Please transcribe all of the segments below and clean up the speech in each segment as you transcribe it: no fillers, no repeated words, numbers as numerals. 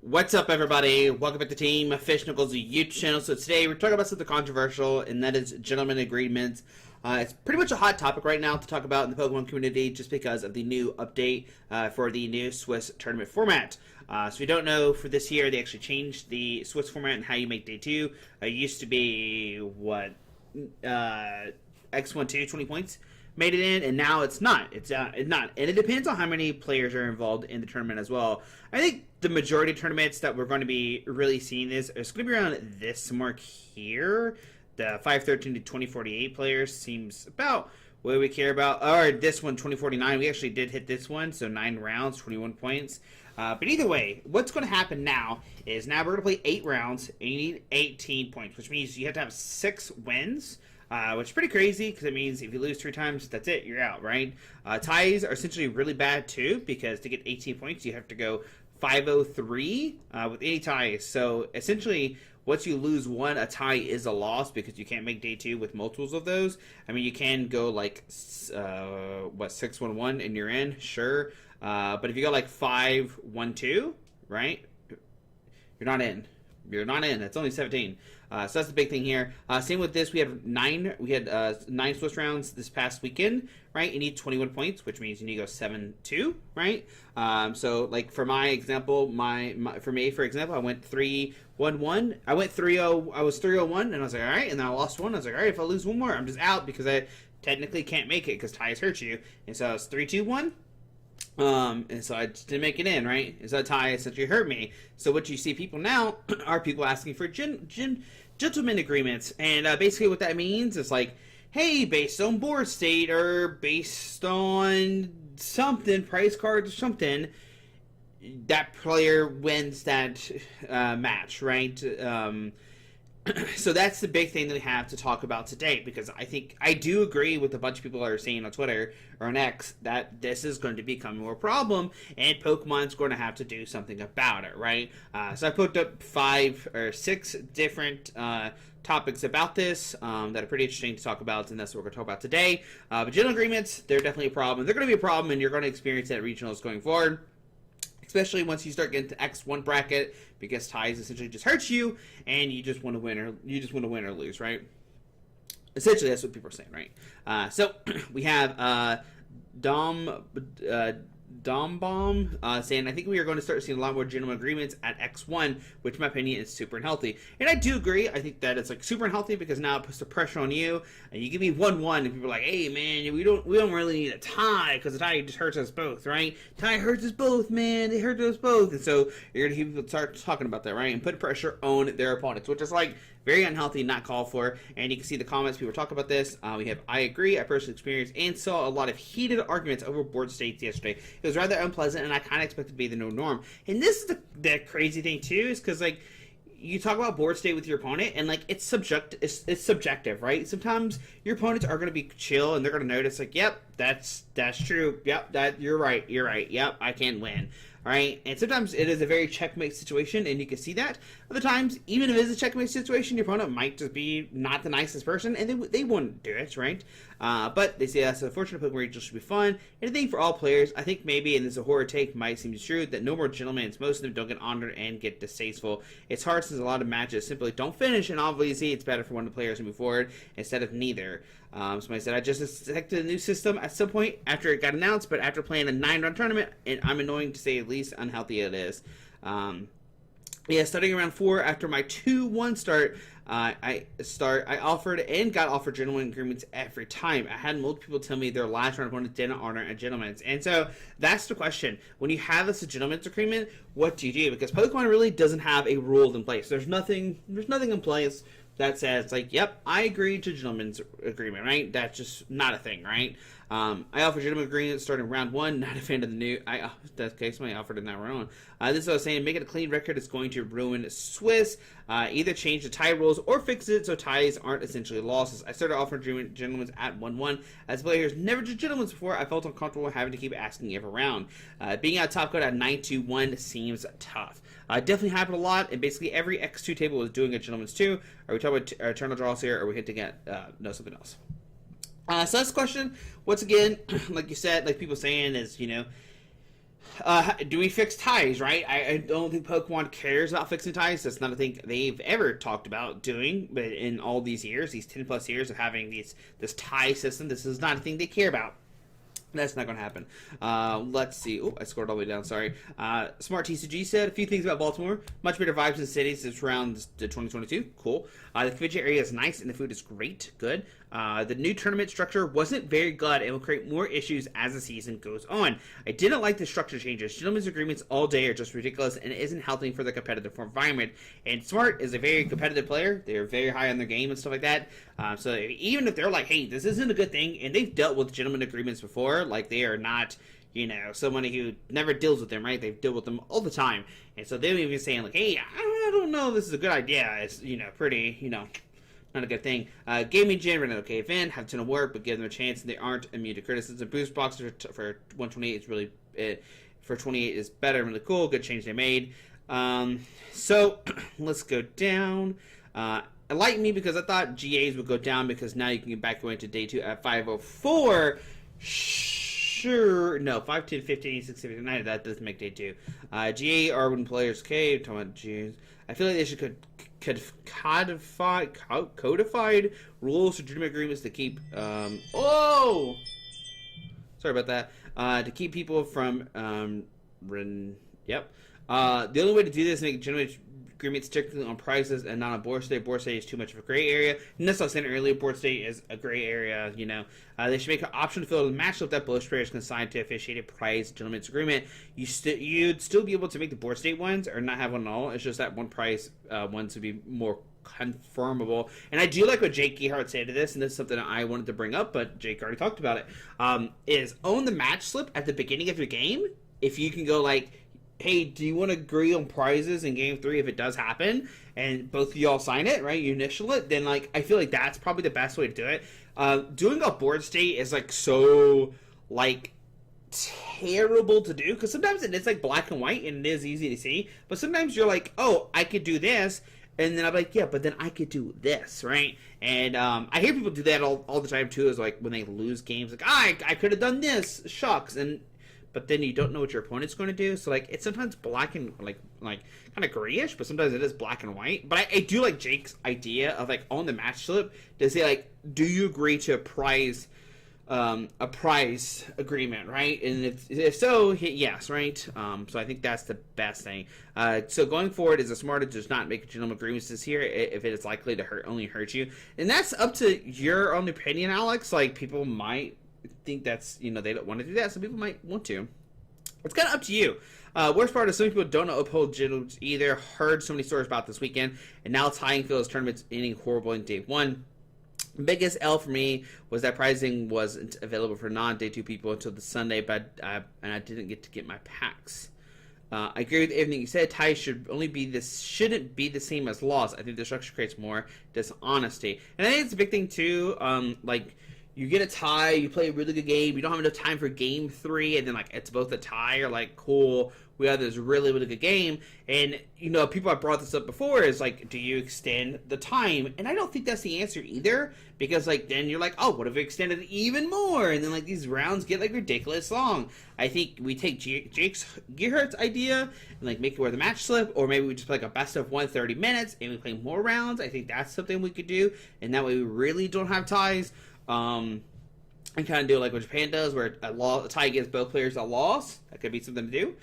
What's up, everybody? Welcome back to Team Fish Knuckles YouTube channel. So today we're talking about something controversial, and that is gentleman agreements. It's pretty much a hot topic right now to talk about in the Pokemon community just because of the new update for the new Swiss tournament format. So if you don't know, for this year they actually changed the Swiss format and how you make day 2. It used to be, X1-2, 20 points made it in, and now it's not. It's not. And it depends on how many players are involved in the tournament as well. I think the majority of tournaments that we're going to be really seeing this is going to be around this mark here. The 513 to 2048 players seems about what we care about. Or this one, 2049. We actually did hit this one, so 9 rounds, 21 points. But either way, what's going to happen now is now we're going to play 8 rounds, and you need 18 points, which means you have to have 6 wins. Which is pretty crazy because it means if you lose 3 times, that's it, you're out, right? Ties are essentially really bad too because to get 18 points, you have to go 503 with any ties. So essentially, once you lose 1, a tie is a loss because you can't make day 2 with multiples of those. I mean, you can go like 6-1-1 and you're in, sure. But if you go like 5-1-2, right? You're not in. You're not in. That's only 17. So that's the big thing here. Same with this. We had 9 Swiss rounds this past weekend, right? You need 21 points, which means you need to go 7-2, right? So like for my example, for example, I went 3-1-1. I went 3-0. I was 3-0-1, and I was like, all right. And then I lost 1. I was like, all right. If I lose 1 more, I'm just out because I technically can't make it because ties hurt you. And so I was 3-2-1. And so I just didn't make it in, right? And so that tie essentially hurt me. So what you see people now are people asking for gentleman agreements. And basically what that means is like, hey, based on board state or based on something, price cards or something, that player wins that match, right? So that's the big thing that we have to talk about today, because I do agree with a bunch of people that are saying on Twitter or on X that this is going to become more problem and Pokemon's going to have to do something about it, right? So I put up 5 or 6 different topics about this that are pretty interesting to talk about, and that's what we're going to talk about today. But general agreements, they're definitely a problem. They're going to be a problem, and you're going to experience that at regionals going forward. Especially once you start getting to X1 bracket, because ties essentially just hurts you, and you just want to win or lose, right? Essentially, that's what people are saying, right? So we have Dom Bomb saying, I think we are going to start seeing a lot more gentleman agreements at X1, which in my opinion is super unhealthy. And I do agree. I think that it's like super unhealthy because now it puts the pressure on you, and you give me 1-1, and people are like, hey man, we don't really need a tie because the tie just hurts us both, right? Tie hurts us both, man. They hurt us both. And so you're gonna hear people start talking about that, right? And put pressure on their opponents, which is like very unhealthy, not called for. And you can see the comments, people talk about this. We have, I agree, I personally experienced and saw a lot of heated arguments over board states yesterday. It was rather unpleasant, and I kind of expected to be the new norm. And this is the crazy thing too, is because like you talk about board state with your opponent, and like it's subjective, right? Sometimes your opponents are going to be chill, and they're going to notice like, yep, that's true, yep, that you're right, yep, I can win. Right? And sometimes it is a very checkmate situation, and you can see that. Other times, even if it is a checkmate situation, your opponent might just be not the nicest person, and they wouldn't do it, right? But they say that's unfortunate. Pokemon Regional should be fun. And I think for all players, I think maybe, and this is a horror take, might seem true, that no more gentlemen, most of them don't get honored and get distasteful. It's hard since a lot of matches simply don't finish, and obviously it's better for one of the players to move forward instead of neither. Somebody said, I just expected a new system at some point after it got announced, but after playing a 9-round tournament, I'm annoying to say at least unhealthy it is. Yeah, starting around 4 after my 2-1 start, I offered and got offered gentleman agreements every time. I had multiple people tell me their last round opponent didn't honor a gentleman's. And so that's the question. When you have this gentleman's agreement, what do you do? Because Pokemon really doesn't have a rule in place. There's nothing in place that says, like, yep, I agree to gentleman's agreement, right? That's just not a thing, right? I offered gentleman agreement starting round 1. Not a fan of the new. That's okay. Somebody offered in that round. This is what I was saying. Make it a clean record. It's going to ruin Swiss. Either change the tie rules or fix it so ties aren't essentially losses. I started offering gentlemen's at 1-1. As a player who's never did gentlemen's before, I felt uncomfortable having to keep asking every round. Being out top code at 9-2-1 seems tough. Definitely happened a lot, and basically every X2 table was doing a gentleman's 2. Are we talking about eternal draws here, or are we hitting at something else? So that's the question. Once again, like you said, like people saying is, you know, Do we fix ties, right? I don't think Pokemon cares about fixing ties. That's not a thing they've ever talked about doing. But in all these years, these 10 plus years of having this tie system, this is not a thing they care about. That's not going to happen. Let's see. Oh, I scrolled all the way down. Sorry. Smart TCG said a few things about Baltimore. Much better vibes in cities this round to 2022. Cool. The fidget area is nice and the food is great. Good. The new tournament structure wasn't very good and will create more issues as the season goes on. I didn't like the structure changes. Gentlemen's agreements all day are just ridiculous and it isn't healthy for the competitive environment. And Smart is a very competitive player. They're very high on their game and stuff like that. So even if they're like, hey, this isn't a good thing, and they've dealt with gentlemen agreements before, like they are not, somebody who never deals with them, right? They've dealt with them all the time. And so they're even saying like, hey, I don't know, this is a good idea. It's, pretty, not a good thing. Gaming Gen ran an okay event, have a ton of work, but give them a chance, and they aren't immune to criticism. Boost box for 128 is really, for 28 is better, really cool, good change they made. So let's go down. Enlighten me because I thought GAs would go down because now you can get back going to day 2 at 504. Sure. No, 5, 10, 15, 16, 59. That doesn't make day 2. GA are when players. Okay, talking about June. I feel like they should codified rules or legitimate agreements to keep. Oh! Sorry about that. To keep people from. Yep. The only way to do this is make legitimate agreements strictly on prices and not on board state. Board state is too much of a gray area. And that's what I was saying earlier. Board state is a gray area. They should make an option to fill the match up that both players can sign to officiate a prize gentleman's agreement. You'd still be able to make the board state ones or not have one at all. It's just that one prize ones would be more confirmable. And I do like what Jake Gehart said to this, and this is something I wanted to bring up, but Jake already talked about it. Is own the match slip at the beginning of your game. If you can go like, hey, do you want to agree on prizes in game 3 if it does happen? And both of y'all sign it, right? You initial it, then like I feel like that's probably the best way to do it. Doing a board state is like so like terrible to do because sometimes it's like black and white and it is easy to see, but sometimes you're like, oh, I could do this, and then I'm like, yeah, but then I could do this, right? And I hear people do that all the time too, is like when they lose games, like I could have done this, shucks, but then you don't know what your opponent's going to do. So, like, it's sometimes black and, like kind of grayish, but sometimes it is black and white. But I do like Jake's idea of, like, on the match slip, to say, like, do you agree to a prize agreement, right? And if so, hit yes, right? So I think that's the best thing. So going forward, is it smarter to just not make gentleman agreements this year if it is likely to only hurt you? And that's up to your own opinion, Alex. Like, people might think that's, they don't want to do that. Some people might want to. It's kind of up to you. Worst part is some people don't uphold gentlemen either. Heard so many stories about this weekend, and now tying feels tournaments ending horrible in day 1. Biggest L for me was that pricing wasn't available for non-day 2 people until the Sunday, and I didn't get to get my packs. I agree with everything you said. Ties shouldn't be the same as loss. I think the structure creates more dishonesty, and I think it's a big thing too. Like, you get a tie, you play a really good game, you don't have enough time for game 3, and then like it's both a tie or like, cool, we had this really, really good game. And, people have brought this up before is like, do you extend the time? And I don't think that's the answer either, because like then you're like, oh, what if we extended it even more? And then like these rounds get like ridiculous long. I think we take Jake's Gearhart's idea and like make it where the match slip, or maybe we just play like a best of 130 minutes and we play more rounds. I think that's something we could do, and that way we really don't have ties. And kind of do like what Japan does, where a tie gives both players a loss. That could be something to do.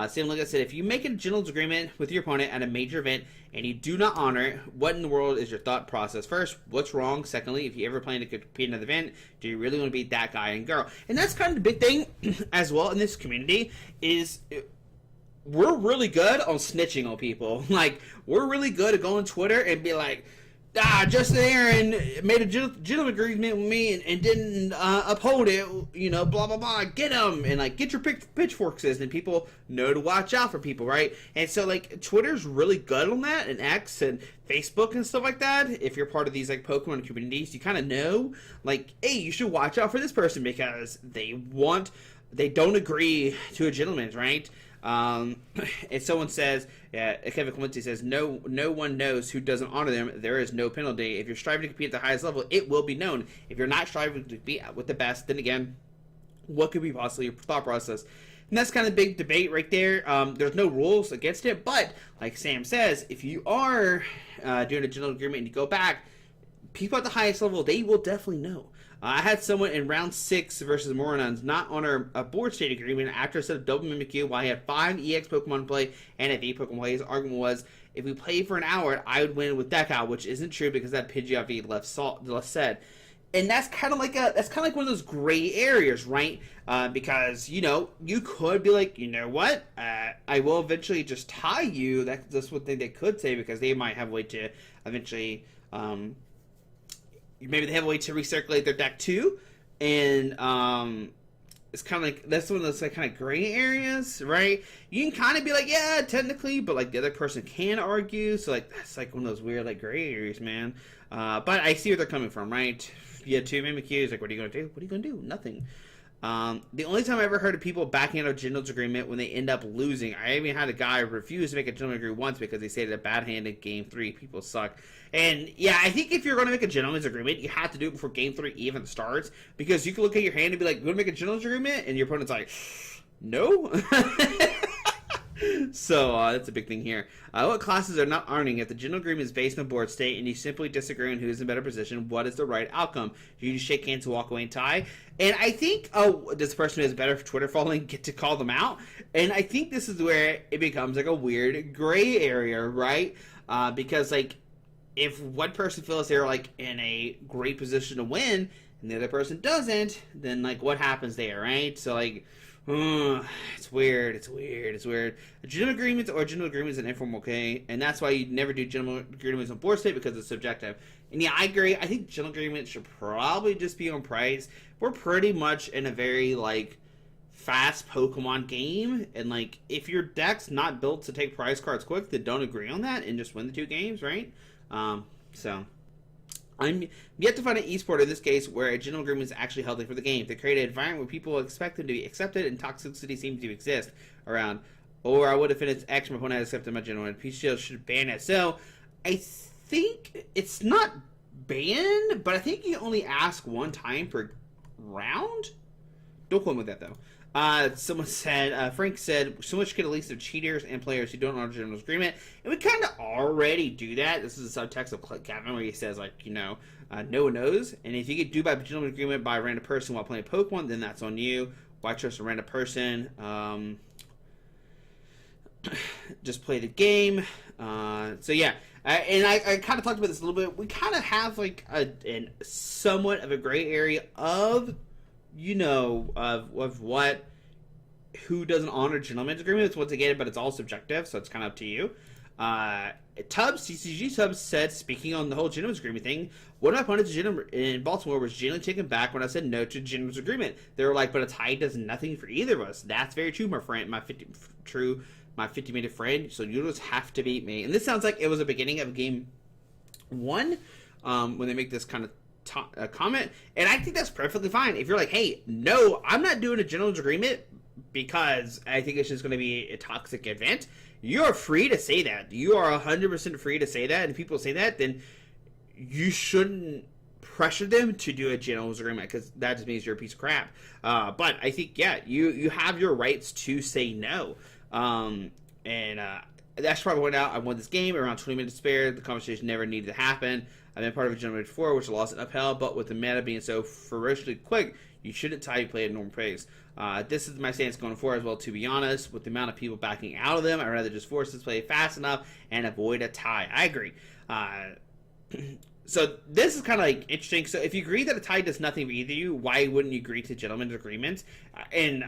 Same like I said, if you make a gentleman's agreement with your opponent at a major event and you do not honor it, what in the world is your thought process? First, what's wrong? Secondly, if you ever plan to compete in an event, do you really want to be that guy and girl? And that's kind of the big thing as well in this community is we're really good on snitching on people. Like, we're really good at going on Twitter and be like, Justin Aaron made a gentleman agreement with me and didn't uphold it, blah, blah, blah, get him, and, like, get your pitchforks, and people know to watch out for people, right? And so, like, Twitter's really good on that, and X and Facebook and stuff like that. If you're part of these, like, Pokemon communities, you kind of know, like, hey, you should watch out for this person because they don't agree to a gentleman's, right? And someone says, Kevin Clemente says, no one knows who doesn't honor them. There is no penalty. If you're striving to compete at the highest level, it will be known. If you're not striving to be with the best, then again, what could be possibly your thought process? And that's kind of the big debate right there. There's no rules against it, but like Sam says, if you are doing a general agreement and you go back, people at the highest level, they will definitely know. I had someone in round 6 versus Moronons not honor a board state agreement after a set of double Mimikyu while he had 5 EX Pokemon play and have 8 Pokemon play. His argument was, if we played for an hour, I would win with deck out, which isn't true because that Pidgeot left said. And that's kind of like one of those gray areas, right? Because you could be like, you know what, I will eventually just tie you. That's one thing they could say, because they might have a way to eventually, maybe they have a way to recirculate their deck too, and it's kind of like, that's one of those like kind of gray areas, right? You can kind of be like, yeah, technically, but like the other person can argue, so like that's like one of those weird like gray areas, man. But I see where they're coming from, right? You had 2 Mimikyus, like, what are you gonna do? What are you gonna do? Nothing. The only time I ever heard of people backing out of gentleman's agreement when they end up losing, I even had a guy refuse to make a gentleman's agreement once because they said a bad hand in game 3. People suck. And yeah, I think if you're going to make a gentleman's agreement, you have to do it before game 3 even starts, because you can look at your hand and be like, you want to make a gentleman's agreement? And your opponent's like, no. So that's a big thing here. What classes are not honoring? If the general agreement is based on board state and you simply disagree on who is in better position, what is the right outcome? You just shake hands, walk away, and tie. And I think, does the person who has a better Twitter following get to call them out? And I think this is where it becomes like a weird gray area, right? Because like, if one person feels they're like in a great position to win and the other person doesn't, then like what happens there, right? So like, it's weird. General agreements or general agreements and informal, okay? And that's why you never do general agreements on board state, because it's subjective. And yeah, I agree. I think general agreements should probably just be on price. We're pretty much in a very like fast Pokemon game, and like if your deck's not built to take prize cards quick, then don't agree on that and just win the 2 games, right? So I'm yet to find an esport in this case where a general agreement is actually healthy for the game. They create an environment where people expect them to be accepted and toxicity seems to exist around. Or I would have finished X, my opponent had accepted my general, and PCL should ban it. So I think it's not banned, but I think you only ask one time per round. Don't quote me with that though. Someone said, Frank said, so much could at least of cheaters and players who don't honor the general agreement. And we kind of already do that. This is a subtext of Gavin where he says, like, no one knows. And if you get do by gentleman agreement by a random person while playing Pokemon, then that's on you. Why trust a random person? Just play the game. So yeah. And I kind of talked about this a little bit. We kind of have like a somewhat of a gray area of, of what, who doesn't honor gentleman's agreements once again, but it's all subjective, so it's kind of up to you. TCG Tubbs said, speaking on the whole gentleman's agreement thing, one of my opponents in Baltimore was genuinely taken back when I said no to gentleman's agreement. They were like, but a tie does nothing for either of us. That's very true, my friend, my 50-minute friend, so you just have to beat me. And this sounds like it was the beginning of game 1, when they make this kind of comment, and I think that's perfectly fine. If you're like, hey, no, I'm not doing a gentleman's agreement because I think it's just going to be a toxic event, you're free to say that. You are 100% free to say that, and if people say that, then you shouldn't pressure them to do a gentleman's agreement, because that just means you're a piece of crap. But I think, yeah, you have your rights to say no. That's probably went out. I won this game around 20 minutes spare. The conversation never needed to happen. I've been part of a gentleman before, which lost and upheld, but with the meta being so ferociously quick, you shouldn't tie you play at normal pace. This is my stance going forward as well, to be honest. With the amount of people backing out of them, I'd rather just force this play fast enough and avoid a tie. I agree. So this is kind of like interesting. So if you agree that a tie does nothing for either of you, why wouldn't you agree to gentlemen's agreements? And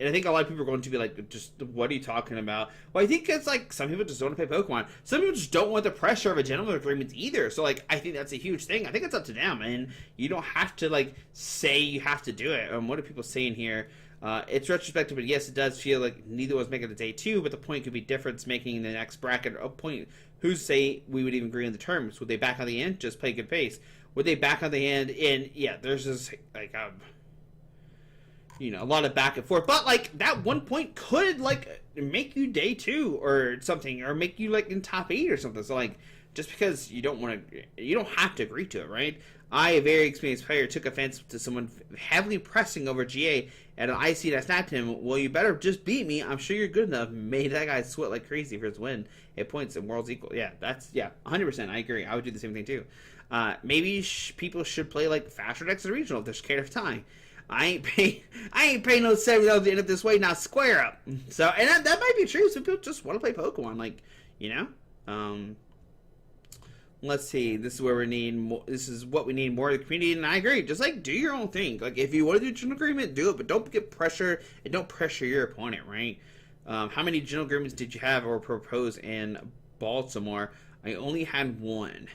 I think a lot of people are going to be like, just, what are you talking about? Well, I think it's like, some people just don't want to play Pokemon. Some people just don't want the pressure of a gentleman's agreement either. So, like, I think that's a huge thing. I think it's up to them. And you don't have to, like, say you have to do it. What are people saying here? It's retrospective, but yes, it does feel like neither was making it day 2, but the point could be difference making the next bracket a point. Who's say we would even agree on the terms? Would they back on the end? Just play good pace. Would they back on the end? And, yeah, there's just, like, a lot of back and forth, but like that one point could like make you day 2 or something, or make you like in top 8 or something. So like, just because you don't have to agree to it, right? I, a very experienced player, took offense to someone heavily pressing over GA at an IC that snapped him. Well, you better just beat me. I'm sure you're good enough. Made that guy sweat like crazy for his win. Hit points and worlds equal. Yeah, 100%. I agree. I would do the same thing too. Maybe people should play like faster decks in the regional if they're scared of time. I ain't paying no $7 to end up this way. Now square up. So, and that might be true. Some people just want to play Pokemon, like, you know. Let's see. This is where we need more. This is what we need more of the community, and I agree. Just like do your own thing. Like if you want to do general agreement, do it, but don't get pressure and don't pressure your opponent. Right? How many general agreements did you have or propose in Baltimore? I only had one.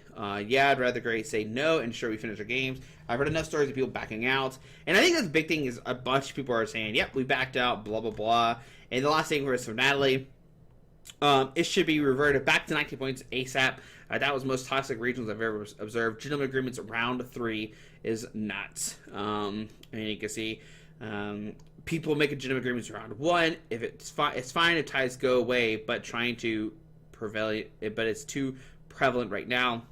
Yeah, I'd rather say no and ensure we finish our games. I've heard enough stories of people backing out. And I think that's the big thing is a bunch of people are saying, yep, we backed out, blah, blah, blah. And the last thing was from Natalie. It should be reverted back to 19 points ASAP. That was the most toxic regions I've ever observed. Gentleman agreements round 3 is nuts. And you can see people making gentleman agreements round 1. If it's fine if ties go away, but trying to prevalent, but it's too prevalent right now.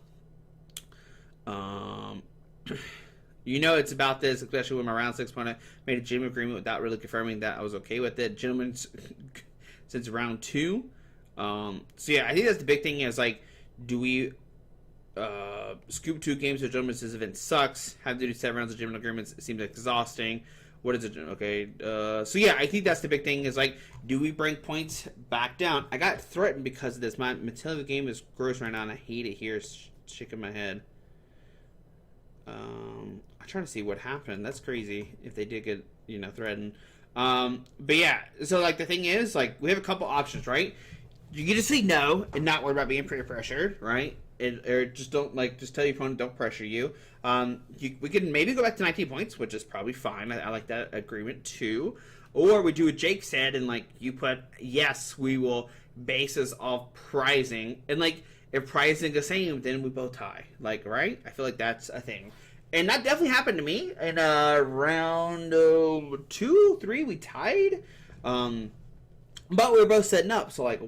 You know it's about this, especially when my round 6 opponent made a gentleman agreement without really confirming that I was okay with it. Gentlemen, since round 2. So yeah, I think that's the big thing is like, do we scoop 2 games so gentlemen this event sucks? Have to do 7 rounds of gentleman agreements. It seems exhausting. What is it? Okay. So yeah, I think that's the big thing is like, do we bring points back down? I got threatened because of this. My Matilda game is gross right now, and I hate it here. It's shaking my head. I'm trying to see what happened. That's crazy if they did get, threatened. But yeah, so like the thing is, like, we have a couple options, right? You can just say no and not worry about being peer pressured, right? Or just don't just tell your opponent don't pressure you. We can maybe go back to 19 points, which is probably fine. I like that agreement too. Or we do what Jake said and like you put yes, we will basis off pricing, and like if pricing the same, then we both tie. Like, right? I feel like that's a thing. And that definitely happened to me in round 2, 3. We tied, but we were both setting up. So like,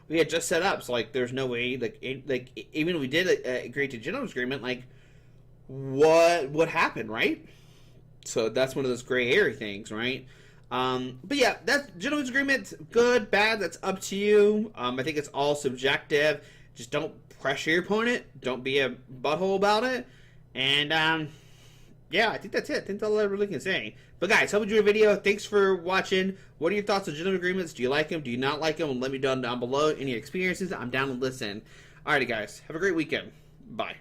we had just set up. So like, there's no way. Like even if we did agree to gentleman's agreement, like, what happened, right? So that's one of those gray area things, right? But yeah, that's gentleman's agreement. Good, bad. That's up to you. I think it's all subjective. Just don't pressure your opponent. Don't be a butthole about it. And yeah, I think that's it. I think that's all I really can say. But guys, hope you enjoyed the video. Thanks for watching. What are your thoughts on gentleman agreements? Do you like them? Do you not like them? Let me know down below any experiences. I'm down to listen. Alrighty, guys. Have a great weekend. Bye.